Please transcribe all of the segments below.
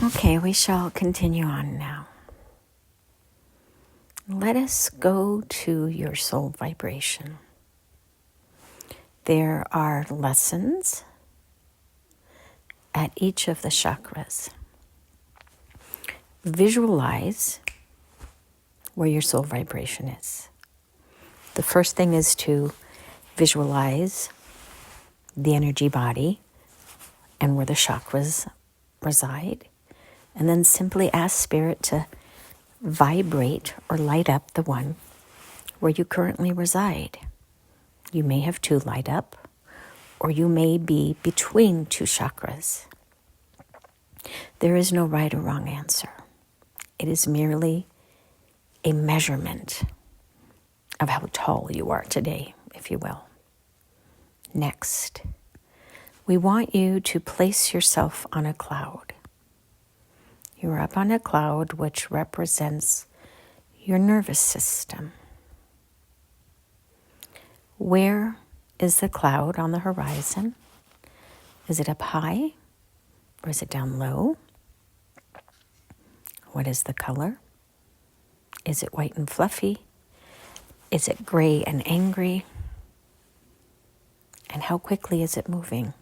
Okay, we shall continue on now. Let us go to your soul vibration. There are lessons at each of the chakras. Visualize where your soul vibration is. The first thing is to visualize the energy body and where the chakras reside. And then simply ask Spirit to vibrate or light up the one where you currently reside. You may have two light up, or you may be between two chakras. There is no right or wrong answer. It is merely a measurement of how tall you are today, if you will. Next, we want you to place yourself on a cloud. You're up on a cloud which represents your nervous system. Where is the cloud on the horizon? Is it up high or is it down low? What is the color? Is it white and fluffy? Is it gray and angry? And how quickly is it moving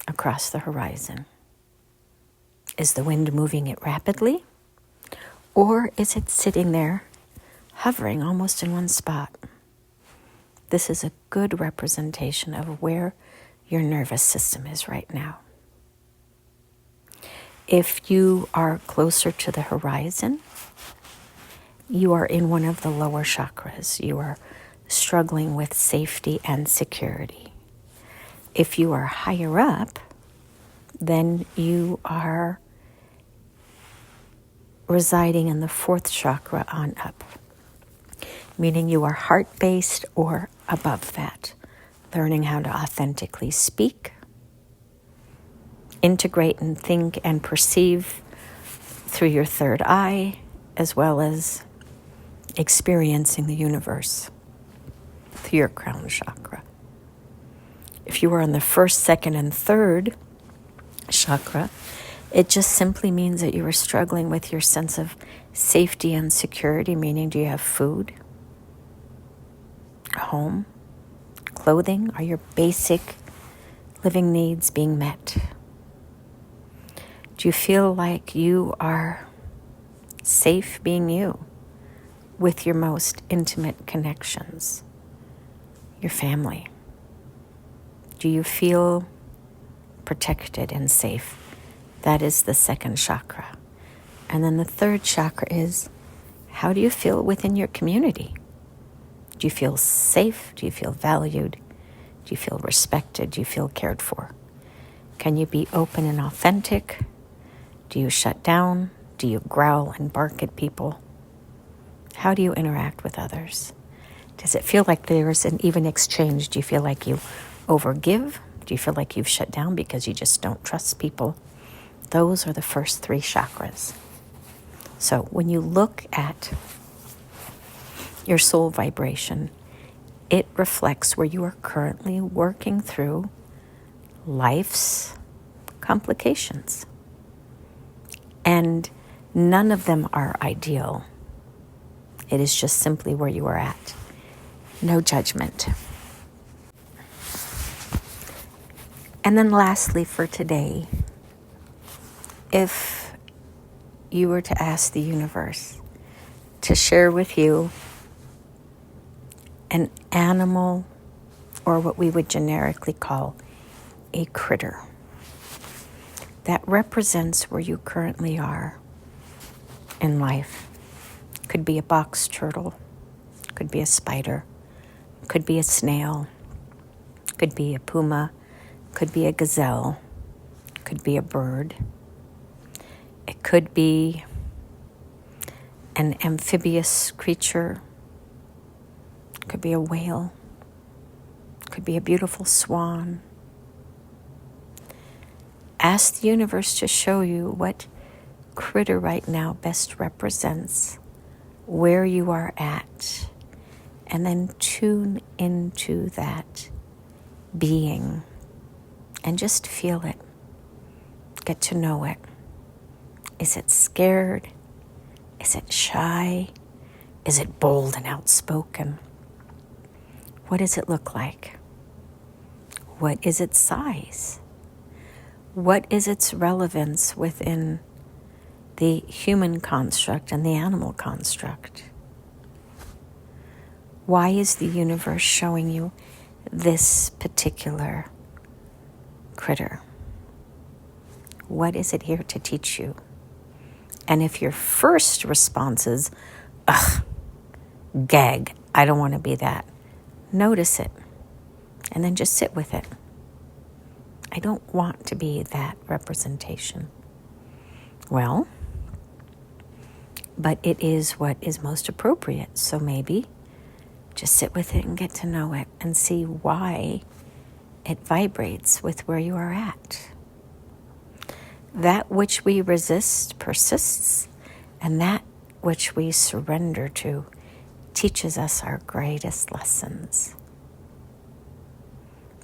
across the horizon? Is the wind moving it rapidly? Or is it sitting there, hovering almost in one spot? This is a good representation of where your nervous system is right now. If you are closer to the horizon, you are in one of the lower chakras. You are struggling with safety and security. If you are higher up, then you are residing in the fourth chakra on up, meaning you are heart-based or above that, learning how to authentically speak, integrate and think and perceive through your third eye, as well as experiencing the universe through your crown chakra. If you are in the first, second, and third chakra, it just simply means that you are struggling with your sense of safety and security, meaning do you have food, a home, clothing? Are your basic living needs being met? Do you feel like you are safe being you with your most intimate connections, your family? Do you feel protected and safe? That is the second chakra. And then the third chakra is, how do you feel within your community? Do you feel safe? Do you feel valued? Do you feel respected? Do you feel cared for? Can you be open and authentic? Do you shut down? Do you growl and bark at people? How do you interact with others? Does it feel like there's an even exchange? Do you feel like you overgive? Do you feel like you've shut down because you just don't trust people? Those are the first three chakras. So when you look at your soul vibration, it reflects where you are currently working through life's complications. And none of them are ideal. It is just simply where you are at. No judgment. And then lastly for today, if you were to ask the universe to share with you an animal, or what we would generically call a critter, that represents where you currently are in life. Could be a box turtle, could be a spider, could be a snail, could be a puma, could be a gazelle, could be a bird. It could be an amphibious creature, could be a whale, could be a beautiful swan. Ask the universe to show you what critter right now best represents where you are at, and then tune into that being and just feel it, get to know it. Is it scared? Is it shy? Is it bold and outspoken? What does it look like? What is its size? What is its relevance within the human construct and the animal construct? Why is the universe showing you this particular critter? What is it here to teach you? And if your first response is, ugh, gag, I don't want to be that, notice it and then just sit with it. I don't want to be that representation. Well, but it is what is most appropriate. So maybe just sit with it and get to know it and see why it vibrates with where you are at. That which we resist persists, and that which we surrender to teaches us our greatest lessons.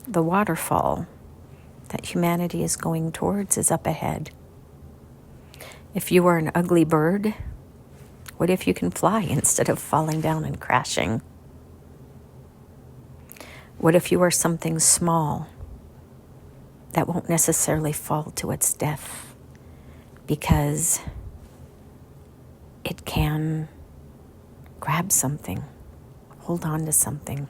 The waterfall that humanity is going towards is up ahead. If you are an ugly bird, what if you can fly instead of falling down and crashing? What if you are something small that won't necessarily fall to its death because it can grab something, hold on to something?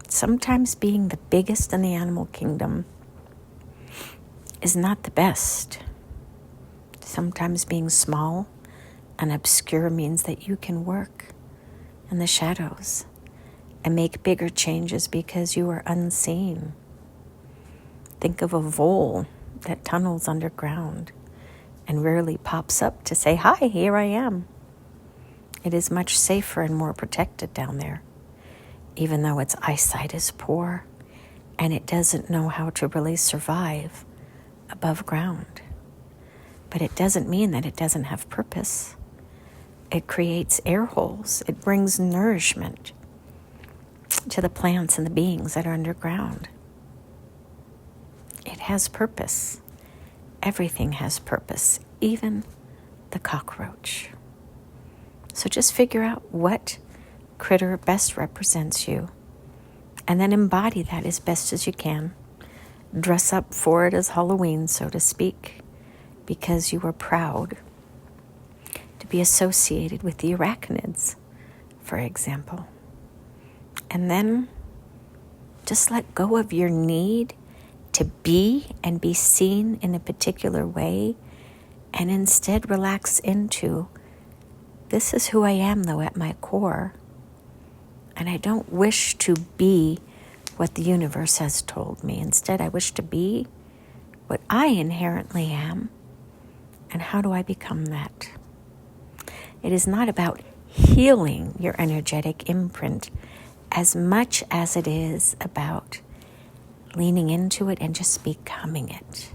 Sometimes being the biggest in the animal kingdom is not the best. Sometimes being small and obscure means that you can work in the shadows and make bigger changes because you are unseen. Think of a vole that tunnels underground and rarely pops up to say, hi, here I am. It is much safer and more protected down there, even though its eyesight is poor and it doesn't know how to really survive above ground. But it doesn't mean that it doesn't have purpose. It creates air holes. It brings nourishment to the plants and the beings that are underground. It has purpose. Everything has purpose, even the cockroach. So just figure out what critter best represents you, and then embody that as best as you can. Dress up for it as Halloween, so to speak, because you are proud to be associated with the arachnids, for example. And then just let go of your need to be and be seen in a particular way, and instead relax into, this is who I am, though, at my core. And I don't wish to be what the universe has told me. Instead, I wish to be what I inherently am. And how do I become that? It is not about healing your energetic imprint as much as it is about leaning into it and just becoming it.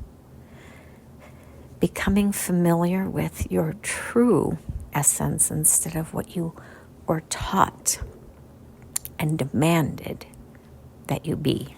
Becoming familiar with your true essence instead of what you were taught and demanded that you be.